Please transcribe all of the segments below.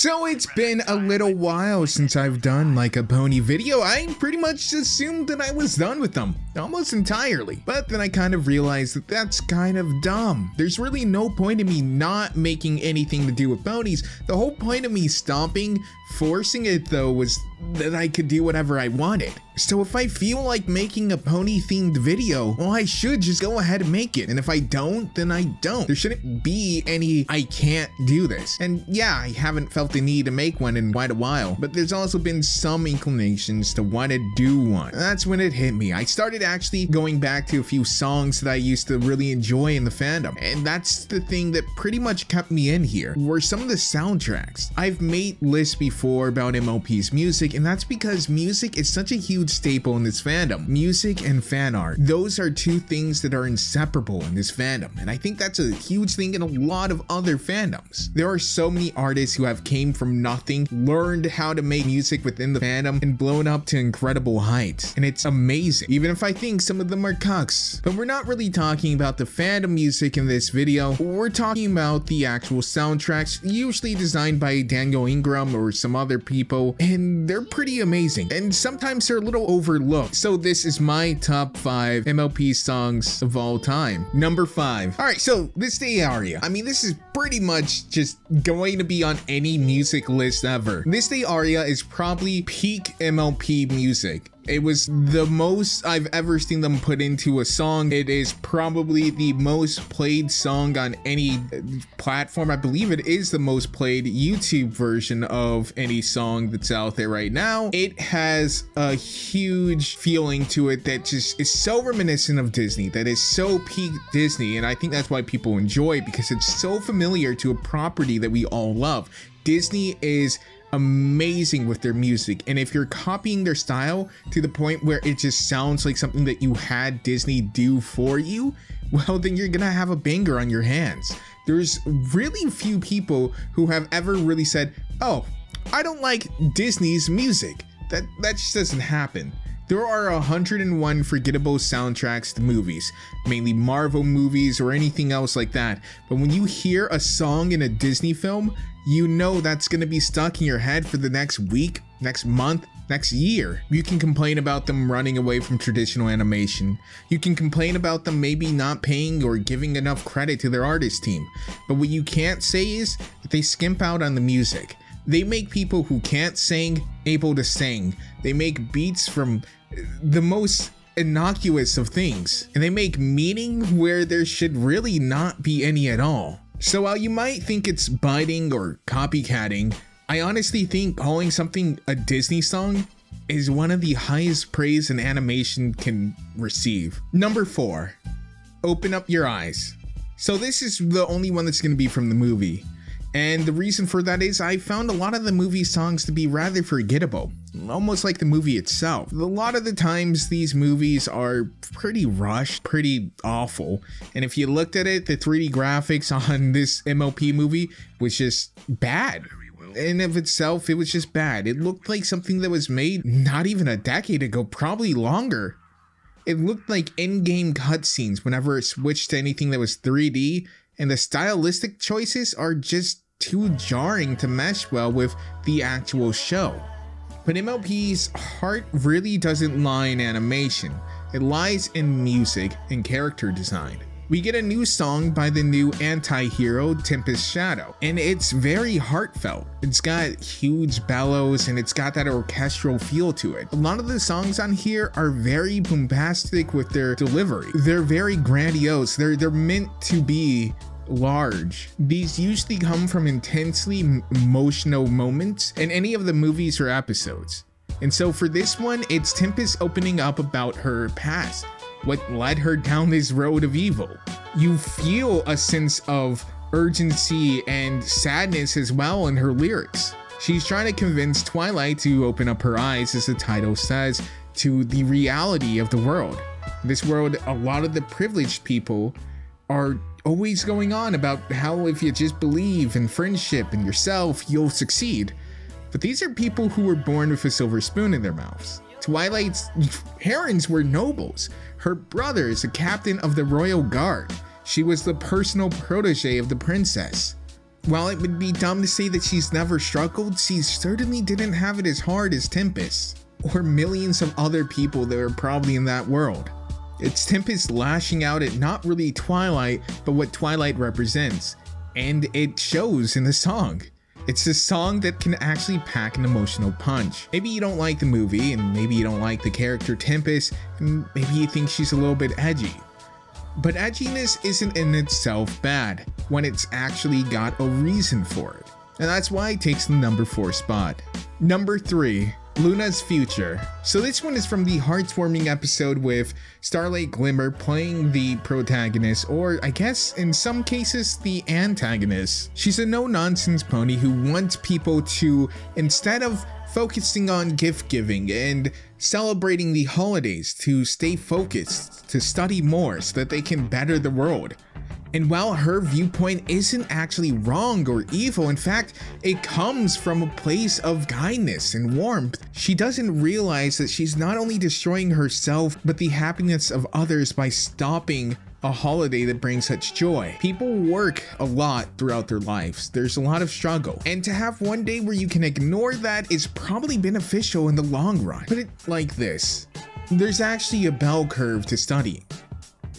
So it's been a little while since I've done like a pony video. I pretty much assumed that I was done with them, almost entirely. But then I kind of realized that that's kind of dumb. There's really no point in me not making anything to do with ponies. The whole point of me stopping, forcing it though, was that I could do whatever I wanted. So if I feel like making a pony themed video, well, I should just go ahead and make it. And if I don't, then I don't. There shouldn't be any I can't do this. And yeah, I haven't felt the need to make one in quite a while, but there's also been some inclinations to want to do one. That's when it hit me. I started actually going back to a few songs that I used to really enjoy in the fandom. And that's the thing that pretty much kept me in here, were some of the soundtracks. I've made lists before about MLP's music, and that's because music is such a huge staple in this fandom. Music and fan art, those are two things that are inseparable in this fandom, and I think that's a huge thing in a lot of other fandoms. There are so many artists who have came from nothing, learned how to make music within the fandom, and blown up to incredible heights, and it's amazing, even if I think some of them are cucks. But we're not really talking about the fandom music in this video, we're talking about the actual soundtracks, usually designed by Daniel Ingram or some other people, and they're pretty amazing, and sometimes they're a little overlooked. So this is my top 5 MLP songs of all time. Number 5. All right, so this day aria. I mean, this is pretty much just going to be on any music list ever. This day aria is probably peak MLP music. It was the most I've ever seen them put into a song. It is probably the most played song on any platform. I believe it is the most played YouTube version of any song that's out there right now. It has a huge feeling to it that just is so reminiscent of Disney, that is so peak Disney, and I think that's why people enjoy it, because it's so familiar to a property that we all love. Disney is amazing with their music, and if you're copying their style to the point where it just sounds like something that you had Disney do for you, well, then you're gonna have a banger on your hands. There's really few people who have ever really said, oh, I don't like Disney's music. That just doesn't happen. There are 101 forgettable soundtracks to movies, mainly Marvel movies or anything else like that. But when you hear a song in a Disney film, you know that's gonna be stuck in your head for the next week, next month, next year. You can complain about them running away from traditional animation. You can complain about them maybe not paying or giving enough credit to their artist team. But what you can't say is that they skimp out on the music. They make people who can't sing able to sing. They make beats from the most innocuous of things, and they make meaning where there should really not be any at all. So while you might think it's biting or copycatting, I honestly think calling something a Disney song is one of the highest praise an animation can receive. Number 4, Open Up Your Eyes. So this is the only one that's going to be from the movie. And the reason for that is I found a lot of the movie songs to be rather forgettable, almost like the movie itself. A lot of the times these movies are pretty rushed, pretty awful. And if you looked at it, the 3D graphics on this MLP movie was just bad. In of itself, it was just bad. It looked like something that was made not even a decade ago, probably longer. It looked like in-game cutscenes whenever it switched to anything that was 3D, and the stylistic choices are just too jarring to mesh well with the actual show. But MLP's heart really doesn't lie in animation. It lies in music and character design. We get a new song by the new anti-hero Tempest Shadow, and it's very heartfelt. It's got huge bellows and it's got that orchestral feel to it. A lot of the songs on here are very bombastic with their delivery. They're very grandiose. They're meant to be large. These usually come from intensely emotional moments in any of the movies or episodes. And so for this one, it's Tempest opening up about her past, what led her down this road of evil. You feel a sense of urgency and sadness as well in her lyrics. She's trying to convince Twilight to open up her eyes, as the title says, to the reality of the world. This world, a lot of the privileged people are always going on about how if you just believe in friendship and yourself, you'll succeed. But these are people who were born with a silver spoon in their mouths. Twilight's parents were nobles. Her brother is a captain of the royal guard. She was the personal protege of the princess. While it would be dumb to say that she's never struggled, she certainly didn't have it as hard as Tempest, or millions of other people that are probably in that world. It's Tempest lashing out at not really Twilight, but what Twilight represents, and it shows in the song. It's a song that can actually pack an emotional punch. Maybe you don't like the movie, and maybe you don't like the character Tempest, and maybe you think she's a little bit edgy. But edginess isn't in itself bad, when it's actually got a reason for it. And that's why it takes the number 4 spot. Number 3. Luna's Future. So this one is from the heartwarming episode with Starlight Glimmer playing the protagonist, or I guess in some cases the antagonist. She's a no-nonsense pony who wants people to, instead of focusing on gift giving and celebrating the holidays, to stay focused, to study more so that they can better the world. And while her viewpoint isn't actually wrong or evil, in fact, it comes from a place of kindness and warmth, she doesn't realize that she's not only destroying herself, but the happiness of others by stopping a holiday that brings such joy. People work a lot throughout their lives. There's a lot of struggle. And to have one day where you can ignore that is probably beneficial in the long run. Put it like this. There's actually a bell curve to studying.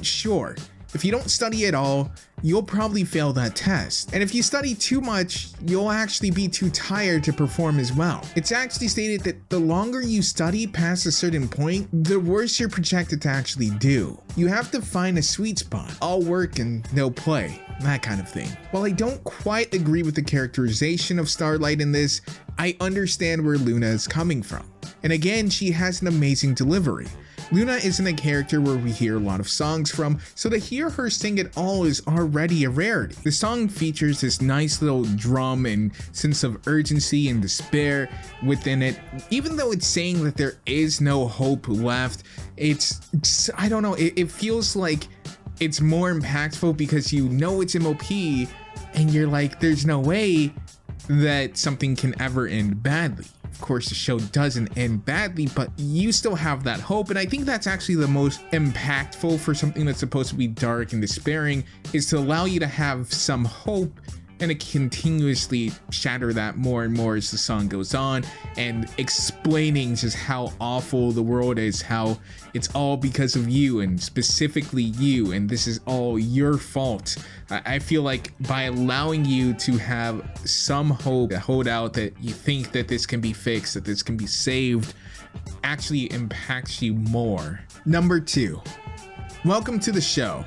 Sure. If you don't study at all, you'll probably fail that test. And if you study too much, you'll actually be too tired to perform as well. It's actually stated that the longer you study past a certain point, the worse you're projected to actually do. You have to find a sweet spot. All work and no play, that kind of thing. While I don't quite agree with the characterization of Starlight in this, I understand where Luna is coming from. And again, she has an amazing delivery. Luna isn't a character where we hear a lot of songs from, so to hear her sing at all is already a rarity. The song features this nice little drum and sense of urgency and despair within it. Even though it's saying that there is no hope left, I don't know, it feels like it's more impactful because you know it's MOP and you're like, there's no way that something can ever end badly. Of course, the show doesn't end badly, but you still have that hope. And I think that's actually the most impactful for something that's supposed to be dark and despairing, is to allow you to have some hope and to continuously shatter that more and more as the song goes on, and explaining just how awful the world is, how it's all because of you and specifically you, and this is all your fault. I feel like by allowing you to have some hope, a hold out that you think that this can be fixed, that this can be saved, actually impacts you more. Number 2, welcome to the show.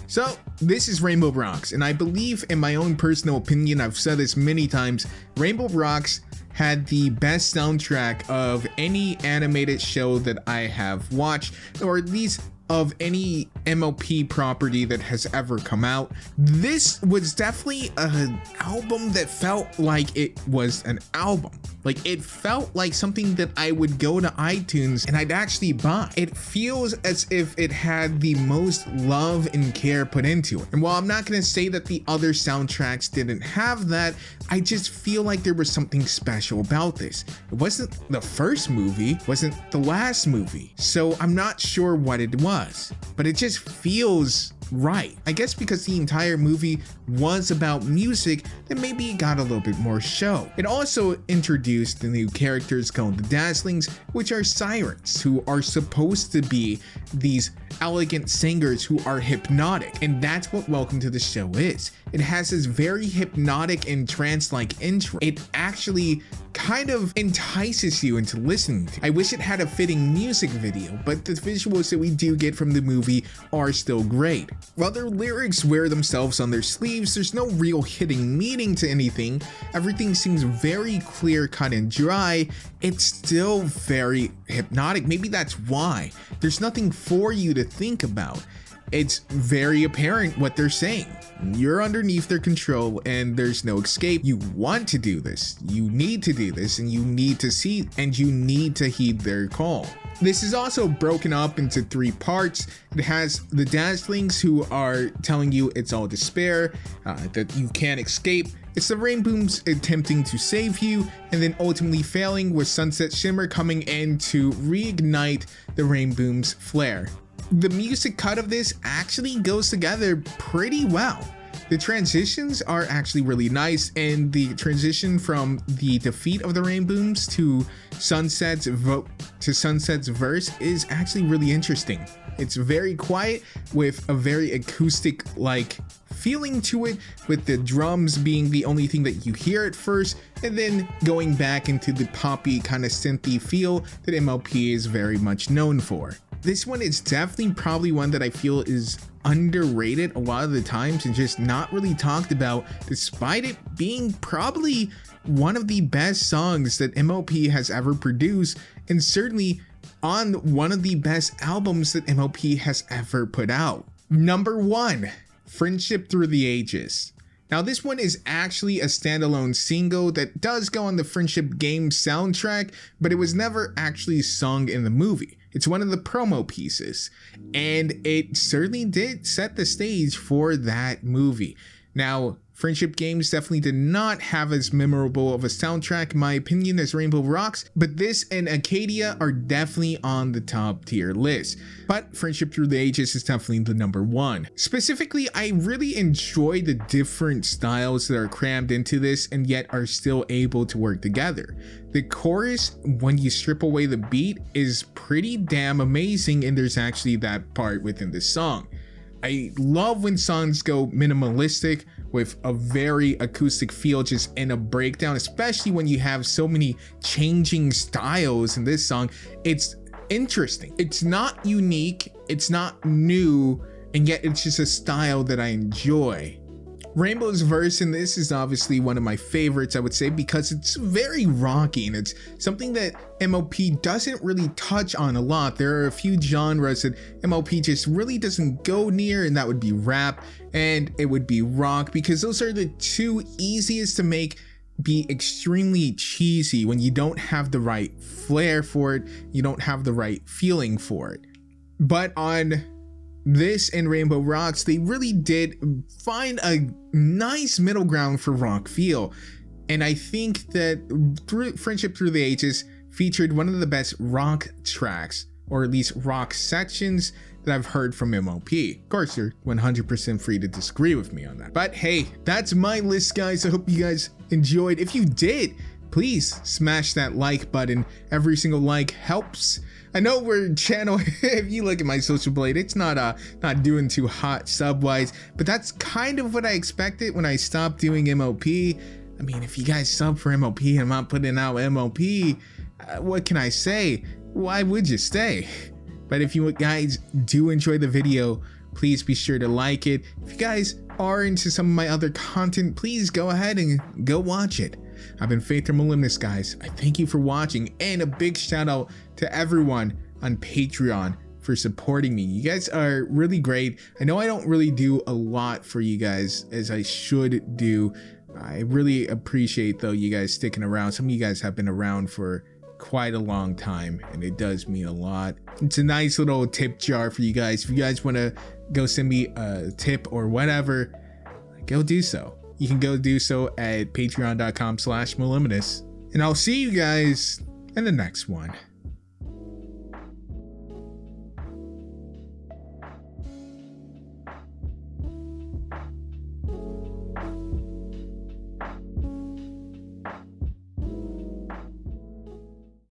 So this is Rainbow Rocks, and I believe, in my own personal opinion, I've said this many times, Rainbow Rocks had the best soundtrack of any animated show that I have watched, or at least of any MLP property that has ever come out. This was definitely an album that felt like it was an album. Like, it felt like something that I would go to iTunes and I'd actually buy. It feels as if it had the most love and care put into it. And while I'm not gonna say that the other soundtracks didn't have that, I just feel like there was something special about this. It wasn't the first movie, wasn't the last movie, so I'm not sure what it was, but it just feels right. I guess because the entire movie was about music, then maybe it got a little bit more show. It also introduced the new characters called the Dazzlings, which are sirens who are supposed to be these elegant singers who are hypnotic, and that's what Welcome to the Show is. It has this very hypnotic and trance-like intro. It actually kind of entices you into listening to. I wish it had a fitting music video, but the visuals that we do get from the movie are still great. While their lyrics wear themselves on their sleeves, there's no real hidden meaning to anything. Everything seems very clear cut and dry. It's still very hypnotic. Maybe that's why. There's nothing for you to think about. It's very apparent what they're saying. You're underneath their control and there's no escape. You want to do this, you need to do this, and you need to see, and you need to heed their call. This is also broken up into 3 parts. It has the Dazzlings, who are telling you it's all despair, that you can't escape. It's the Rainbooms attempting to save you, and then ultimately failing, with Sunset Shimmer coming in to reignite the Rainbooms' flare. The music cut of this actually goes together pretty well. The transitions are actually really nice, and the transition from the defeat of the Rainbooms to Sunset's verse is actually really interesting. It's very quiet with a very acoustic like feeling to it, with the drums being the only thing that you hear at first, and then going back into the poppy kind of synthy feel that MLP is very much known for. This one is definitely probably one that I feel is underrated a lot of the times and just not really talked about, despite it being probably one of the best songs that MLP has ever produced, and certainly on one of the best albums that MLP has ever put out. Number 1, Friendship Through the Ages. Now this one is actually a standalone single that does go on the Friendship game soundtrack, but it was never actually sung in the movie. It's one of the promo pieces, and it certainly did set the stage for that movie. Now, Friendship games definitely did not have as memorable of a soundtrack, in my opinion, as Rainbow Rocks, but this and Acadia are definitely on the top tier list. But Friendship Through the Ages is definitely the number 1. Specifically, I really enjoy the different styles that are crammed into this and yet are still able to work together. The chorus, when you strip away the beat, is pretty damn amazing, and there's actually that part within the song. I love when songs go minimalistic with a very acoustic feel just in a breakdown, especially when you have so many changing styles in this song. It's interesting. It's not unique, it's not new, and yet it's just a style that I enjoy. Rainbow's verse in this is obviously one of my favorites, I would say, because it's very rocky and it's something that MLP doesn't really touch on a lot. There are a few genres that MLP just really doesn't go near, and that would be rap and it would be rock, because those are the two easiest to make be extremely cheesy when you don't have the right flair for it, you don't have the right feeling for it. But on this and Rainbow Rocks, they really did find a nice middle ground for rock feel. And I think that Friendship Through the Ages featured one of the best rock tracks, or at least rock sections, that I've heard from MLP. Of course, you're 100% free to disagree with me on that. But hey, that's my list, guys. I hope you guys enjoyed. If you did, please smash that like button. Every single like helps. I know we're channel, if you look at my social blade, it's not doing too hot sub-wise, but that's kind of what I expected when I stopped doing MLP. I mean, if you guys sub for MLP and I'm not putting out MLP, what can I say? Why would you stay? But if you guys do enjoy the video, please be sure to like it. If you guys are into some of my other content, please go ahead and go watch it. I've been Faith or Moliminous, guys. I thank you for watching, and a big shout out to everyone on Patreon for supporting me. You guys are really great. I know I don't really do a lot for you guys as I should do. I really appreciate though you guys sticking around. Some of you guys have been around for quite a long time, and it does mean a lot. It's a nice little tip jar for you guys. If you guys want to go send me a tip or whatever, go do so. You can go do so at patreon.com/Moliminous. And I'll see you guys in the next one.